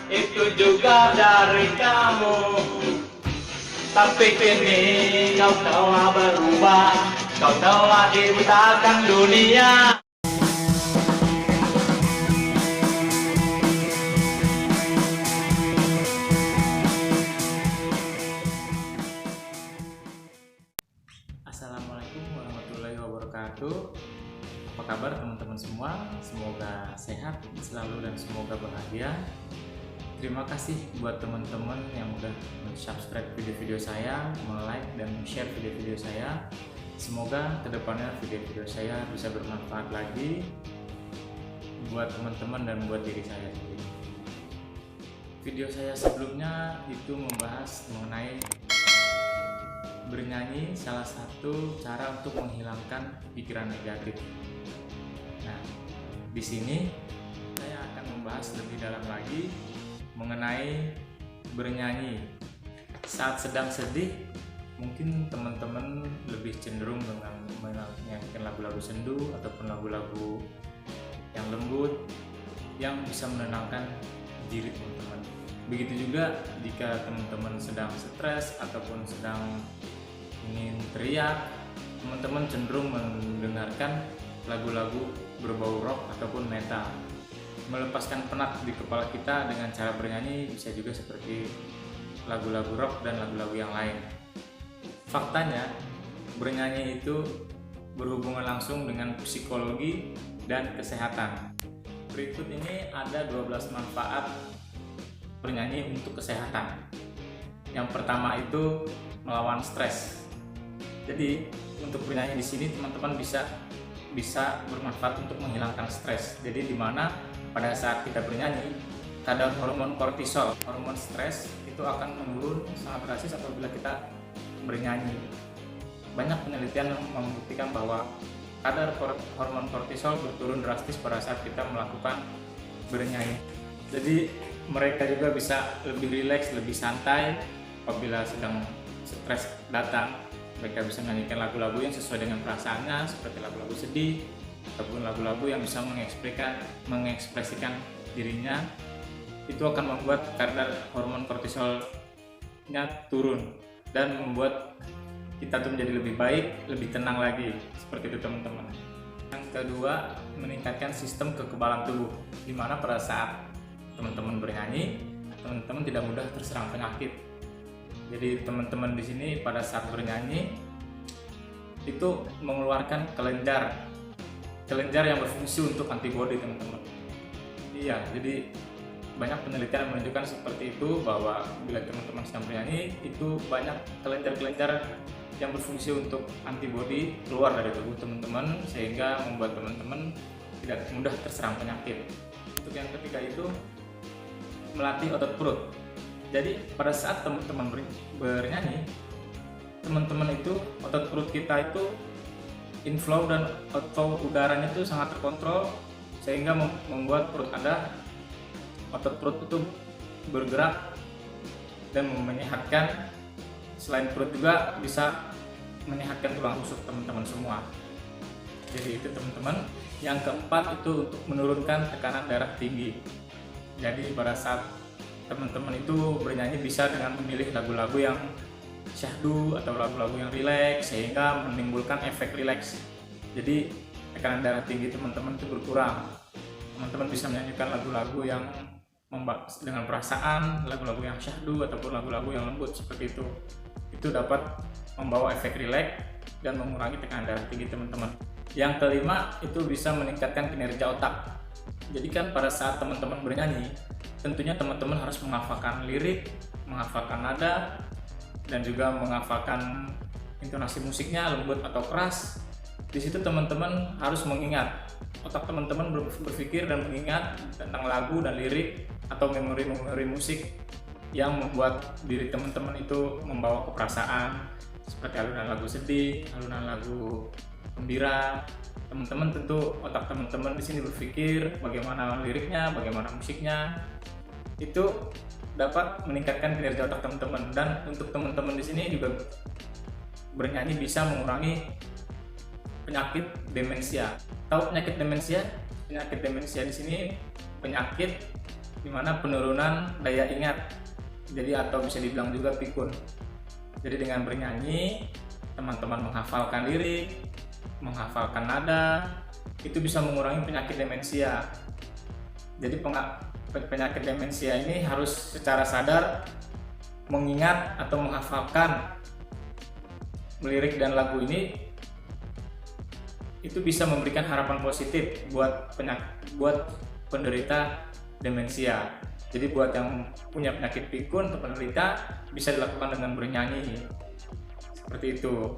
itu juga dari kamu. Tapi kini kau telah berubah, kau telah dibutakan dunia. Assalamualaikum warahmatullahi wabarakatuh. Apa kabar teman-teman semua? Semoga sehat selalu dan semoga bahagia. Terima kasih buat teman-teman yang udah subscribe video-video saya, like dan share video-video saya. Semoga kedepannya video-video saya bisa bermanfaat lagi buat teman-teman dan buat diri saya sendiri. Video saya sebelumnya itu membahas mengenai bernyanyi, salah satu cara untuk menghilangkan pikiran negatif. Nah, di sini saya akan membahas lebih dalam lagi mengenai bernyanyi. Saat sedang sedih, mungkin teman-teman lebih cenderung dengan menyanyikan lagu-lagu sendu ataupun lagu-lagu yang lembut yang bisa menenangkan diri teman-teman. Begitu juga jika teman-teman sedang stres ataupun sedang ingin teriak, teman-teman cenderung mendengarkan lagu-lagu berbau rock ataupun metal. Melepaskan penat di kepala kita dengan cara bernyanyi bisa juga seperti lagu-lagu rock dan lagu-lagu yang lain. Faktanya, bernyanyi itu berhubungan langsung dengan psikologi dan kesehatan. Berikut ini ada 12 manfaat bernyanyi untuk kesehatan. Yang pertama itu melawan stres. Jadi untuk bernyanyi di sini teman-teman bisa bermanfaat untuk menghilangkan stres. Jadi di mana pada saat kita bernyanyi kadar hormon kortisol, hormon stres itu akan menurun sangat drastis apabila kita bernyanyi. Banyak penelitian yang membuktikan bahwa kadar hormon kortisol berturun drastis pada saat kita melakukan bernyanyi. Jadi mereka juga bisa lebih rileks, lebih santai apabila sedang stres datang. Mereka bisa menyanyikan lagu-lagu yang sesuai dengan perasaannya, seperti lagu-lagu sedih ataupun lagu-lagu yang bisa mengekspresikan dirinya. Itu akan membuat kadar hormon kortisolnya turun dan membuat kita tuh menjadi lebih baik, lebih tenang lagi. Seperti itu teman-teman. Yang kedua, meningkatkan sistem kekebalan tubuh, di mana pada saat teman-teman bernyanyi, teman-teman tidak mudah terserang penyakit. Jadi teman-teman di sini pada saat bernyanyi itu mengeluarkan kelenjar yang berfungsi untuk antibodi teman-teman. Iya, jadi banyak penelitian yang menunjukkan seperti itu, bahwa bila teman-teman sedang bernyanyi itu banyak kelenjar-kelenjar yang berfungsi untuk antibodi keluar dari tubuh teman-teman, sehingga membuat teman-teman tidak mudah terserang penyakit. Untuk yang ketiga itu melatih otot perut. Jadi pada saat teman-teman bernyanyi, teman-teman itu otot perut kita itu inflow dan outflow udaranya itu sangat terkontrol, sehingga membuat perut Anda, otot perut itu bergerak dan menyehatkan. Selain perut juga bisa menyehatkan tulang rusuk teman-teman semua. Jadi itu teman-teman. Yang keempat itu untuk menurunkan tekanan darah tinggi. Jadi pada saat teman-teman itu bernyanyi bisa dengan memilih lagu-lagu yang syahdu atau lagu-lagu yang rileks, sehingga menimbulkan efek rileks. Jadi tekanan darah tinggi teman-teman itu berkurang. Teman-teman bisa menyanyikan lagu-lagu yang membahas dengan perasaan, lagu-lagu yang syahdu ataupun lagu-lagu yang lembut seperti itu. Itu dapat membawa efek rileks dan mengurangi tekanan darah tinggi teman-teman. Yang kelima itu bisa meningkatkan kinerja otak. Jadi kan pada saat teman-teman bernyanyi, tentunya teman-teman harus menghafalkan lirik, menghafalkan nada, dan juga menghafalkan intonasi musiknya lembut atau keras. Di situ teman-teman harus mengingat, otak teman-teman berpikir dan mengingat tentang lagu dan lirik atau memori-memori musik yang membuat diri teman-teman itu membawa keperasaan, seperti alunan lagu sedih, alunan lagu gembira. Teman-teman tentu otak teman-teman di sini berpikir bagaimana liriknya, bagaimana musiknya. Itu dapat meningkatkan kinerja otak teman-teman. Dan untuk teman-teman di sini juga bernyanyi bisa mengurangi penyakit demensia. Tahu penyakit demensia? Penyakit demensia di sini penyakit dimana penurunan daya ingat, jadi atau bisa dibilang juga pikun. Jadi dengan bernyanyi teman-teman menghafalkan lirik, menghafalkan nada, itu bisa mengurangi penyakit demensia. Jadi penyakit demensia ini harus secara sadar mengingat atau menghafalkan lirik dan lagu ini, itu bisa memberikan harapan positif buat penderita demensia. Jadi buat yang punya penyakit pikun atau penderita, bisa dilakukan dengan bernyanyi seperti itu.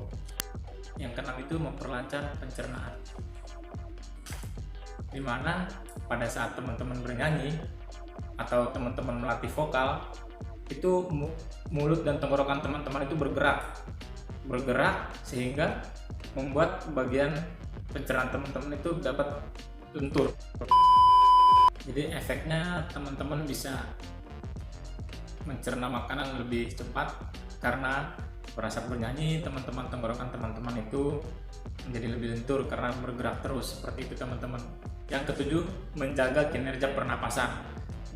Yang keenam itu memperlancar pencernaan, dimana pada saat teman-teman bernyanyi atau teman-teman melatih vokal, itu mulut dan tenggorokan teman-teman itu bergerak sehingga membuat bagian pencernaan teman-teman itu dapat lentur. Jadi efeknya teman-teman bisa mencerna makanan lebih cepat karena pada saat bernyanyi tenggorokan teman-teman itu menjadi lebih lentur karena bergerak terus, seperti itu teman-teman. Yang ketujuh, menjaga kinerja pernapasan.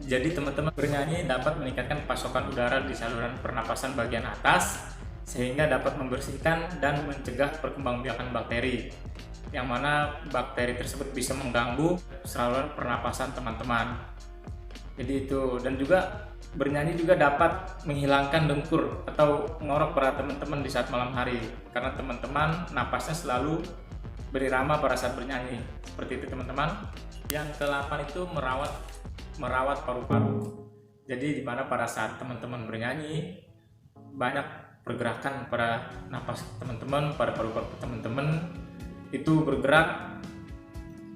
Jadi teman-teman bernyanyi dapat meningkatkan pasokan udara di saluran pernapasan bagian atas sehingga dapat membersihkan dan mencegah perkembangbiakan bakteri, yang mana bakteri tersebut bisa mengganggu saluran pernapasan teman-teman. Jadi itu, dan juga bernyanyi juga dapat menghilangkan dengkur atau ngorok pada teman-teman di saat malam hari, karena teman-teman napasnya selalu berirama pada saat bernyanyi. Seperti itu teman-teman. Yang ke-8 itu merawat paru-paru. Jadi dimana pada saat teman-teman bernyanyi banyak pergerakan pada napas teman-teman, pada paru-paru teman-teman itu bergerak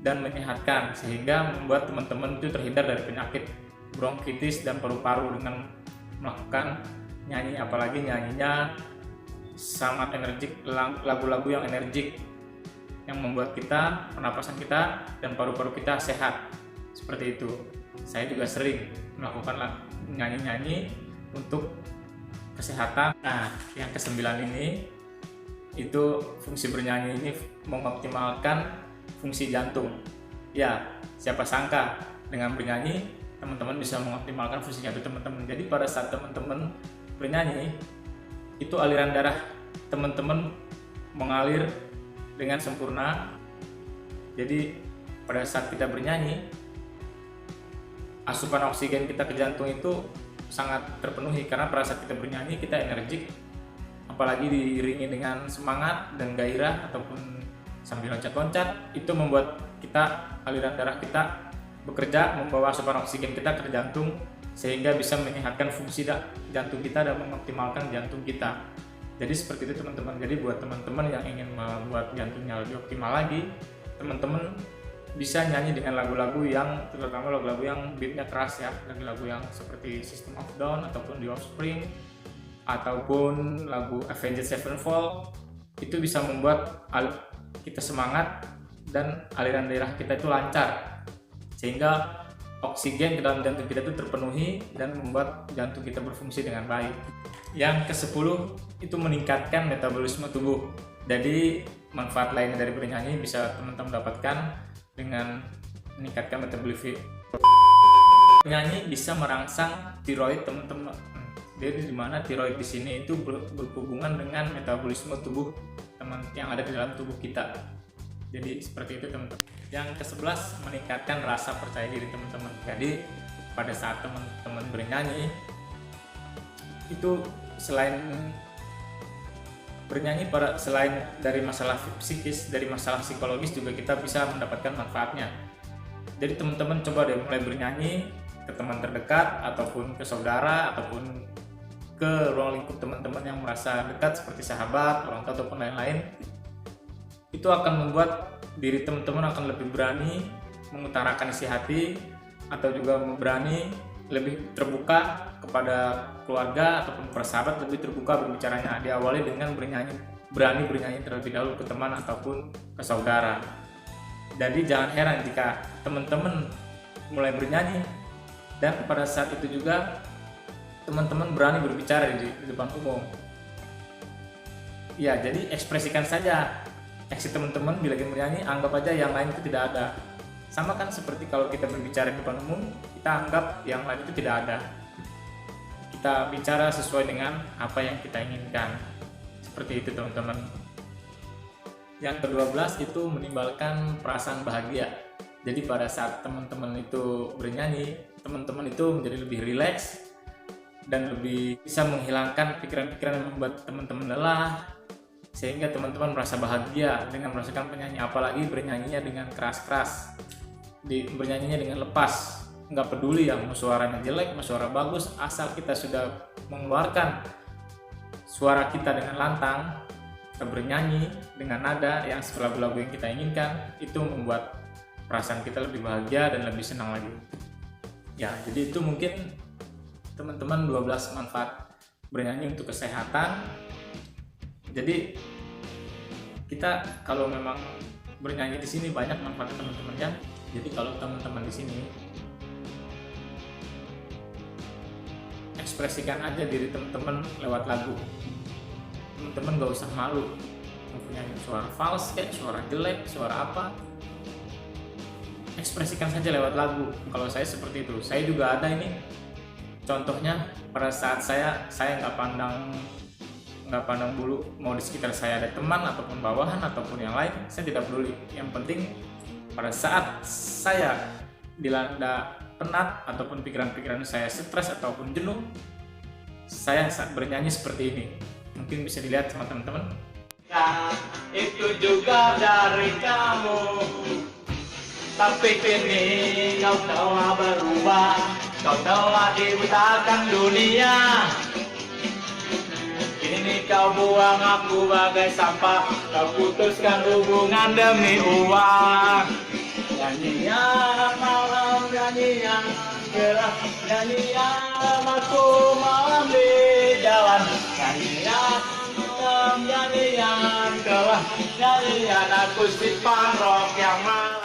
dan menyehatkan, sehingga membuat teman-teman itu terhindar dari penyakit bronkitis dan paru-paru dengan melakukan nyanyi, apalagi nyanyinya sangat energik, lagu-lagu yang energik yang membuat kita, pernapasan kita dan paru-paru kita sehat. Seperti itu. Saya juga sering melakukan nyanyi-nyanyi untuk kesehatan. Nah, yang ke-9 ini itu fungsi bernyanyi ini mengoptimalkan fungsi jantung. Ya, siapa sangka dengan bernyanyi teman-teman bisa mengoptimalkan fungsi jantung teman-teman. Jadi pada saat teman-teman bernyanyi, itu aliran darah teman-teman mengalir dengan sempurna. Jadi pada saat kita bernyanyi, asupan oksigen kita ke jantung itu sangat terpenuhi, karena pada saat kita bernyanyi kita energik, apalagi diiringi dengan semangat dan gairah ataupun sambil loncat-loncat, itu membuat kita, aliran darah kita bekerja membawa asupan oksigen kita ke jantung, sehingga bisa menyehatkan fungsi jantung kita dan mengoptimalkan jantung kita. Jadi seperti itu teman-teman. Jadi buat teman-teman yang ingin membuat jantungnya lebih optimal lagi, teman-teman bisa nyanyi dengan lagu-lagu yang, terutama lagu-lagu yang beatnya keras ya, lagu-lagu yang seperti System of Down ataupun The Offspring ataupun lagu Avenged Sevenfold. Itu bisa membuat kita semangat dan aliran darah kita itu lancar, sehingga oksigen ke dalam jantung kita itu terpenuhi dan membuat jantung kita berfungsi dengan baik. Yang ke-10 itu meningkatkan metabolisme tubuh. Jadi manfaat lainnya dari bernyanyi bisa teman-teman dapatkan dengan meningkatkan metabolisme. Bernyanyi bisa merangsang tiroid teman-teman. Jadi di mana tiroid di sini itu berhubungan dengan metabolisme tubuh yang ada di dalam tubuh kita. Jadi seperti itu teman-teman. Yang ke-11 meningkatkan rasa percaya diri teman-teman. Jadi pada saat teman-teman bernyanyi itu selain bernyanyi, selain dari masalah psikis, dari masalah psikologis juga kita bisa mendapatkan manfaatnya. Jadi teman-teman coba deh mulai bernyanyi ke teman terdekat ataupun ke saudara ataupun ke ruang lingkup teman-teman yang merasa dekat seperti sahabat, orang tua ataupun lain-lain. Itu akan membuat diri teman-teman akan lebih berani mengutarakan isi hati, atau juga berani lebih terbuka kepada keluarga ataupun persahabat, lebih terbuka berbicaranya. Diawali dengan berani bernyanyi terlebih dahulu ke teman ataupun ke saudara. Jadi jangan heran jika teman-teman mulai bernyanyi dan pada saat itu juga teman-teman berani berbicara di depan umum. Ya, jadi ekspresikan saja aksi teman-teman bila lagi bernyanyi, anggap aja yang lain itu tidak ada. Sama kan seperti kalau kita berbicara di depan umum, kita anggap yang lain itu tidak ada. Kita bicara sesuai dengan apa yang kita inginkan. Seperti itu teman-teman. Yang ke-12 itu menimbulkan perasaan bahagia. Jadi pada saat teman-teman itu bernyanyi, teman-teman itu menjadi lebih rileks dan lebih bisa menghilangkan pikiran-pikiran yang membuat teman-teman lelah, sehingga teman-teman merasa bahagia dengan merasakan penyanyi. Apalagi bernyanyinya dengan keras-keras, bernyanyinya dengan lepas, nggak peduli ya mau suaranya jelek, mau suara bagus, asal kita sudah mengeluarkan suara kita dengan lantang, kita bernyanyi dengan nada yang sesuai lagu-lagu yang kita inginkan, itu membuat perasaan kita lebih bahagia dan lebih senang lagi. Ya, jadi itu mungkin teman-teman 12 manfaat bernyanyi untuk kesehatan. Jadi kita kalau memang bernyanyi di sini banyak manfaat teman-temannya. Jadi kalau teman-teman di sini ekspresikan aja diri teman-teman lewat lagu. Teman-teman gak usah malu mempunyai suara fals, kayak suara jelek, suara apa. Ekspresikan saja lewat lagu. Kalau saya seperti itu. Saya juga ada ini. Contohnya pada saat saya nggak pandang bulu mau di sekitar saya ada teman ataupun bawahan ataupun yang lain, saya tidak peduli. Yang penting pada saat saya dilanda penat ataupun pikiran-pikiran saya stres ataupun jenuh, saya saat bernyanyi seperti ini. Mungkin bisa dilihat sama teman-teman. Ya, itu juga dari kamu, tapi kini kau telah berubah, kau telah dibutakan dunia. Kini kau buang aku bagai sampah, kau putuskan hubungan demi uang. Nyanyian malam, nyanyian gelap, nyanyian aku malam di jalan. Nyanyian malam, nyanyian gelap, nyanyian aku si pangrok yang malam.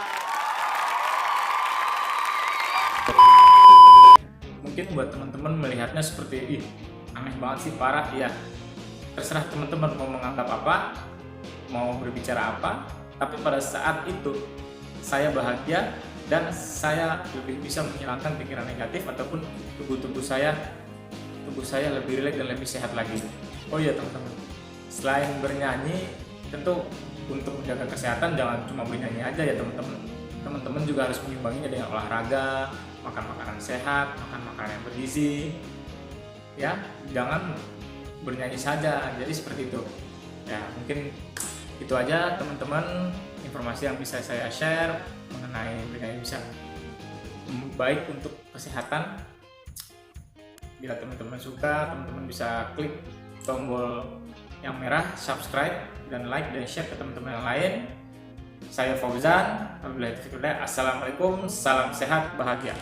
Mungkin buat teman-teman melihatnya seperti aneh banget sih, parah ya. Terserah teman-teman mau menganggap apa, mau berbicara apa, tapi pada saat itu saya bahagia dan saya lebih bisa menghilangkan pikiran negatif ataupun tubuh saya lebih rileks dan lebih sehat lagi. Oh iya teman-teman, selain bernyanyi, tentu untuk menjaga kesehatan jangan cuma bernyanyi aja ya teman-teman. Teman-teman juga harus mengimbanginya dengan olahraga, makan makanan sehat, makan makanan yang bergizi. Ya, jangan bernyanyi saja. Jadi seperti itu. Ya, mungkin itu aja teman-teman informasi yang bisa saya share mengenai bernyanyi bisa baik untuk kesehatan. Bila teman-teman suka, teman-teman bisa klik tombol yang merah subscribe dan like dan share ke teman-teman yang lain. Saya Fauzan, wabillahi taufiq wal hidayah. Assalamualaikum, salam sehat, bahagia.